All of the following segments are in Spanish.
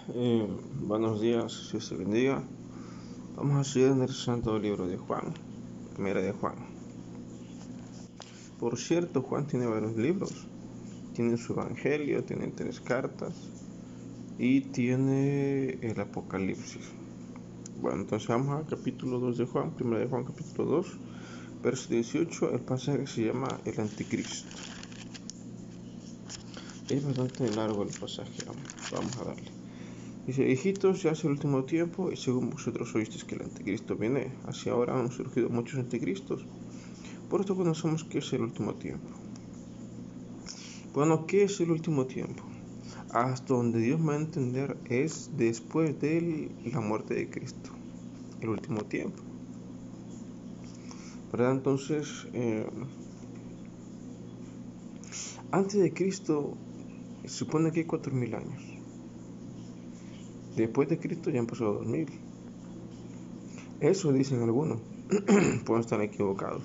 Buenos días, Dios te bendiga. Vamos a seguir en el santo libro de Juan, primera de Juan. Por cierto, Juan tiene varios libros. Tiene su Evangelio, tiene 3 cartas y tiene el Apocalipsis. Bueno, entonces vamos al capítulo 2 de Juan, primera de Juan capítulo 2, verso 18, el pasaje se llama el Anticristo. Es bastante largo el pasaje, vamos a darle. Dice: hijitos, ya hace el último tiempo, y según vosotros oísteis que el anticristo viene, así ahora han surgido muchos anticristos. Por esto conocemos que es el último tiempo. Bueno, ¿qué es el último tiempo? Hasta donde Dios me va a entender es después de la muerte de Cristo, el último tiempo, ¿verdad? Entonces, antes de Cristo se supone que hay 4000 años. Después de Cristo ya han pasado 2000. Eso dicen algunos. Pueden estar equivocados.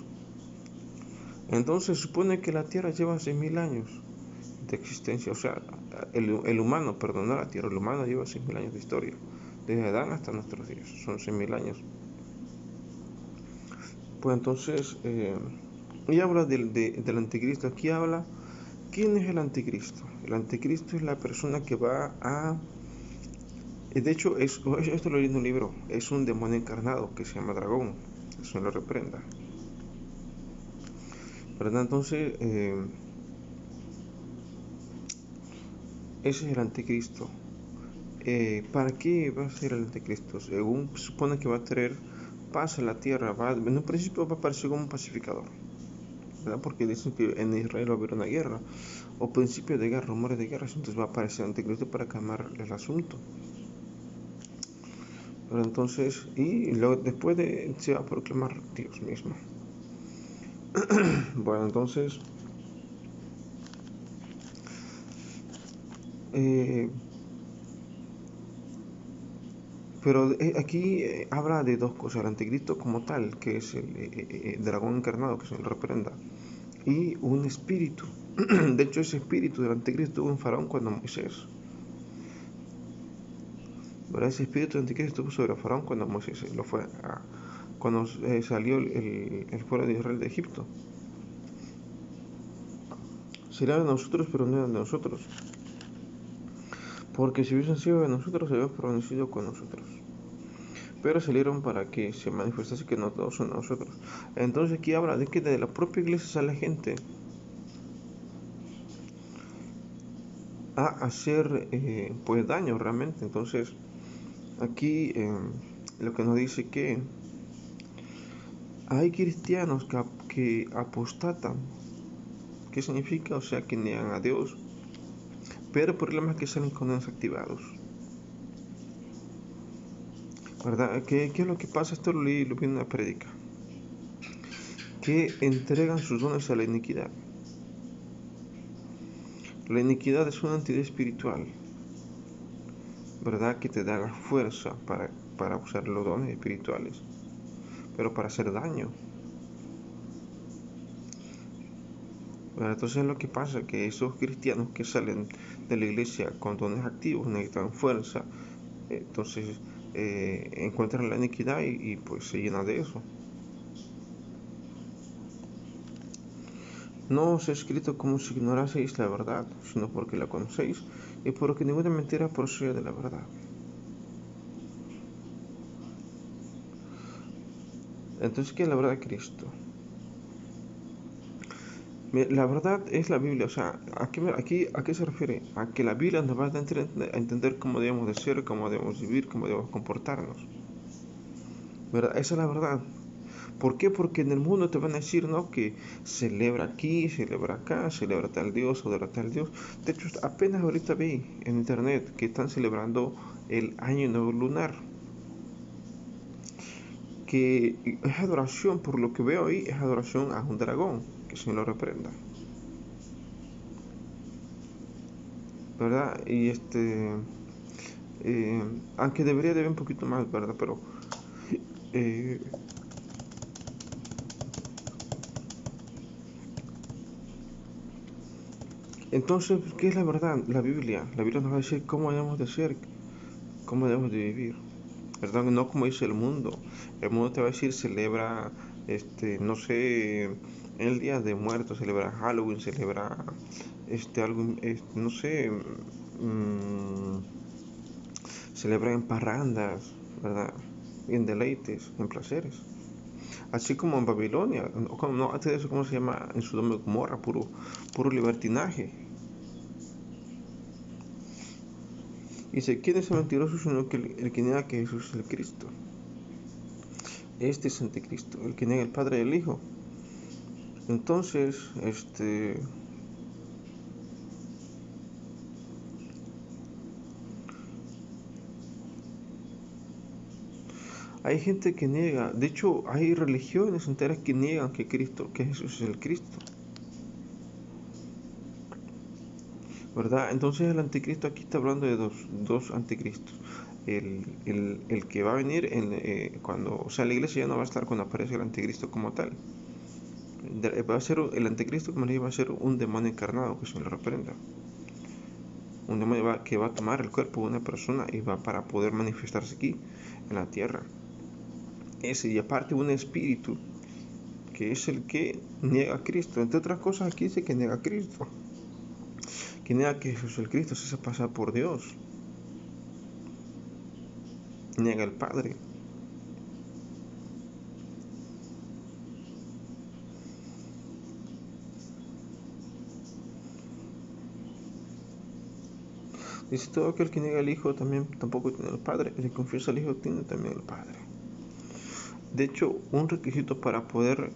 Entonces se supone que la Tierra lleva 6000 años de existencia. O sea, el humano, perdón, no la Tierra, el humano lleva 6000 años de historia. Desde Adán hasta nuestros días. Son 6000 años. Pues entonces, y habla del anticristo. Aquí habla, ¿quién es el anticristo? El anticristo es la persona que va a... De hecho, esto lo leí en un libro. Es un demonio encarnado que se llama dragón. Eso me lo reprenda. ¿Verdad? Entonces, ese es el anticristo. ¿Para qué va a ser el anticristo? Según se supone que va a traer paz a la tierra. En un principio va a aparecer como un pacificador, ¿verdad? Porque dicen que en Israel va a haber una guerra, o principios de guerra, rumores de guerra. Entonces va a aparecer el anticristo para calmar el asunto. Pero entonces, y luego después se va a proclamar Dios mismo. Bueno, entonces, pero aquí habla de dos cosas: el anticristo como tal, que es el dragón encarnado, que se lo reprenda, y un espíritu. De hecho, ese espíritu del anticristo estuvo en Faraón cuando Moisés, ¿verdad? Ese espíritu del anticristo estuvo sobre Faraón cuando Moisés lo fue cuando salió el pueblo de Israel de Egipto. Sería de nosotros, pero no era de nosotros, porque si hubiesen sido de nosotros, se hubiesen permanecido con nosotros. Pero salieron para que se manifestase que no todos son nosotros. Entonces aquí habla de que de la propia iglesia sale gente a hacer pues daño realmente. Entonces aquí lo que nos dice que hay cristianos que apostatan. ¿Qué significa? O sea, que niegan a Dios, pero el problema es que salen con dones activados, ¿verdad? ¿Qué es lo que pasa? Esto lo vi en una prédica, que entregan sus dones a la iniquidad. La iniquidad es una entidad espiritual, ¿verdad? Que te da la fuerza para usar los dones espirituales, pero para hacer daño. ¿Verdad? Entonces lo que pasa es que esos cristianos que salen de la iglesia con dones activos necesitan fuerza. Entonces encuentran la iniquidad y pues se llenan de eso. No os he escrito como si ignoraseis la verdad, sino porque la conocéis, y porque ninguna mentira procede de la verdad. Entonces, ¿qué es la verdad de Cristo? La verdad es la Biblia. O sea, ¿a qué se refiere? A que la Biblia nos va a entender cómo debemos de ser, cómo debemos vivir, cómo debemos comportarnos, ¿verdad? Esa es la verdad. ¿Por qué? Porque en el mundo te van a decir, ¿no? Que celebra aquí, celebra acá, celebra tal Dios, adora tal Dios. De hecho, apenas ahorita vi en internet que están celebrando el Año Nuevo Lunar. Que es adoración, por lo que veo ahí, es adoración a un dragón, que se lo reprenda, ¿verdad? Y aunque debería de ver un poquito más, ¿verdad? Pero eh, entonces, ¿qué es la verdad? La Biblia nos va a decir cómo debemos de ser, cómo debemos de vivir, ¿verdad? No como dice el mundo. El mundo te va a decir, celebra, no sé, el Día de Muertos, celebra Halloween, celebra, algo, no sé, celebra en parrandas, ¿verdad? En deleites, en placeres. Así como en Babilonia, no, antes de eso, ¿cómo se llama? En Sodoma y Gomorra, puro libertinaje. Dice, ¿quién es el mentiroso sino que el que niega que Jesús es el Cristo? Este es anticristo, el que niega el Padre y el Hijo. Entonces, hay gente que niega, de hecho, hay religiones enteras que niegan que Jesús es el Cristo, ¿verdad? Entonces el anticristo aquí está hablando de dos anticristos. El que va a venir cuando, o sea, la iglesia ya no va a estar cuando aparece el anticristo como tal. Va a ser el anticristo, como le dije, va a ser un demonio encarnado, que se lo reprenda. Un demonio que va a tomar el cuerpo de una persona y va para poder manifestarse aquí en la tierra. Ese, y aparte un espíritu que es el que niega a Cristo. Entre otras cosas, aquí dice que niega a Cristo, que niega que Jesús el Cristo se hace pasar por Dios, niega al Padre. Dice, todo aquel que niega al Hijo también tampoco tiene al Padre, el que confiesa al Hijo tiene también al Padre. De hecho, un requisito para poder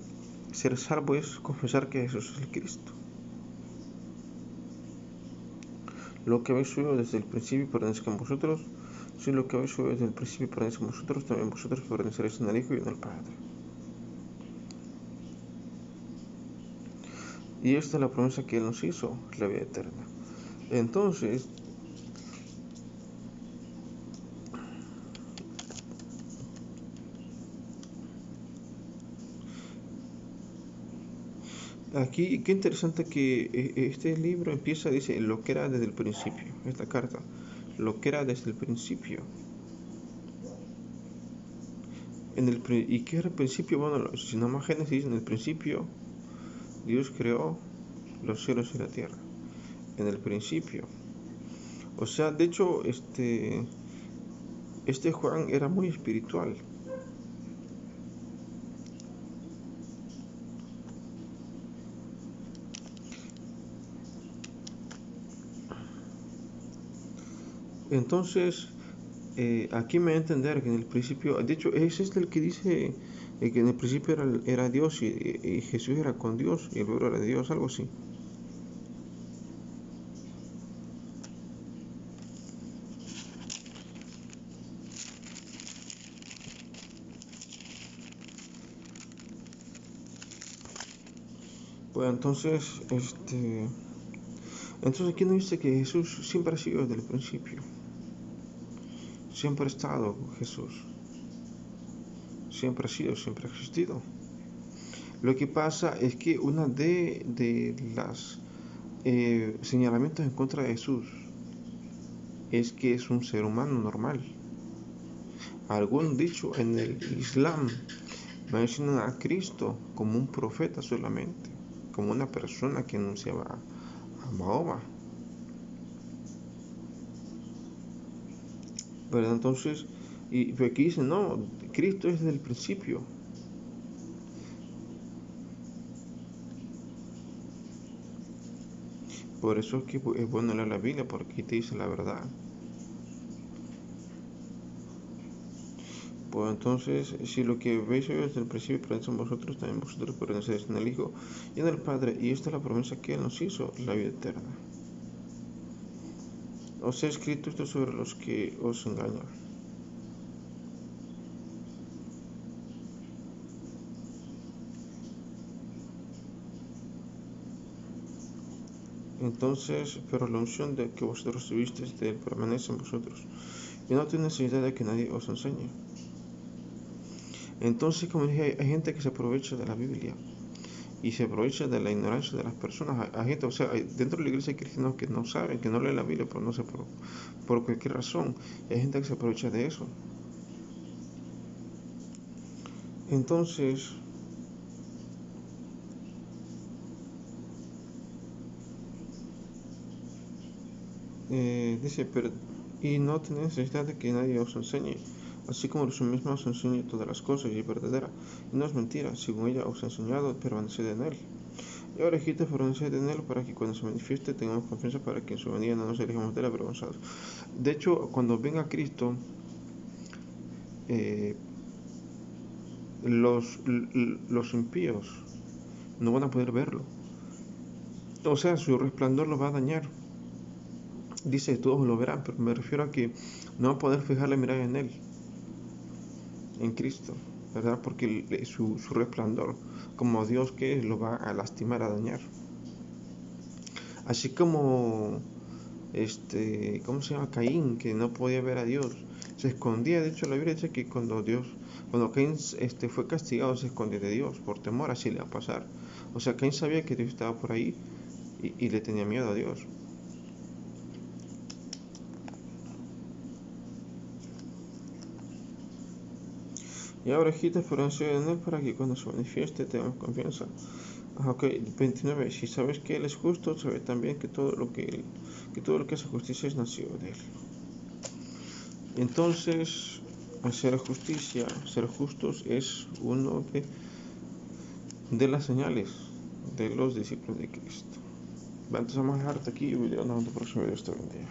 ser salvo es confesar que Jesús es el Cristo. Lo que habéis oído desde el principio pertenece a vosotros. Si lo que habéis oído desde el principio pertenece a vosotros, también vosotros perteneceréis en el Hijo y en el Padre. Y esta es la promesa que Él nos hizo, la vida eterna. Entonces, aquí, qué interesante que este libro empieza, dice, lo que era desde el principio, esta carta, lo que era desde el principio. ¿Y qué era el principio? Bueno, si no más Génesis, en el principio Dios creó los cielos y la tierra. En el principio. O sea, de hecho, este Juan era muy espiritual. Entonces, aquí me da a entender que en el principio, de hecho, es el que dice que en el principio era Dios y Jesús era con Dios y el verbo era Dios, algo así. Pues entonces aquí nos dice que Jesús siempre ha sido desde el principio. Siempre ha estado Jesús. Siempre ha sido, siempre ha existido. Lo que pasa es que una de las señalamientos en contra de Jesús es que es un ser humano normal. Algún dicho en el Islam mencionan a Cristo como un profeta solamente, como una persona que anunciaba a Mahoma. ¿Verdad? Entonces, y aquí dicen, no, Cristo es desde el principio. Por eso es que es bueno leer la Biblia, porque aquí te dice la verdad. Pues entonces, si lo que veis hoy desde el principio pertenece a vosotros, también vosotros pertenecéis en el Hijo y en el Padre, y esta es la promesa que Él nos hizo, la vida eterna. Os he escrito esto sobre los que os engañan. Entonces, pero la unción de que vosotros tuvisteis de Él permanece en vosotros, y no tiene necesidad de que nadie os enseñe. Entonces, como dije, hay gente que se aprovecha de la Biblia y se aprovecha de la ignorancia de las personas. Hay gente, o sea, dentro de la iglesia hay cristianos que no saben, que no leen la Biblia, pero no sé por cualquier razón. Hay gente que se aprovecha de eso. Entonces, dice, pero, y no tenéis necesidad de que nadie os enseñe, así como su misma os enseñe todas las cosas y es verdadera, y no es mentira, según ella os ha enseñado, permaneced en él. Y ahora, hijitos, permaneced en él para que cuando se manifieste tengamos confianza para que en su venida no nos alejemos de él avergonzados. De hecho, cuando venga Cristo, eh, los impíos no van a poder verlo. O sea, su resplandor lo va a dañar. Dice, todos lo verán, pero me refiero a que no van a poder fijar la mirada en él, en Cristo, ¿verdad? Porque su resplandor, como Dios que es, lo va a lastimar, a dañar. Así como, ¿cómo se llama? Caín, que no podía ver a Dios, se escondía. De hecho, la Biblia dice que cuando Caín fue castigado, se escondió de Dios por temor, así le va a pasar. O sea, Caín sabía que Dios estaba por ahí y le tenía miedo a Dios. Y ahora, hijitas, permaneced en él para que cuando se manifieste tengamos confianza. Ok, 29. Si sabes que él es justo, sabes también que todo lo que hace justicia es nacido de él. Entonces, hacer justicia, ser justos es uno de las señales de los discípulos de Cristo. Entonces vamos a dejar hasta aquí y nos vemos en el próximo video. Hasta bendiga.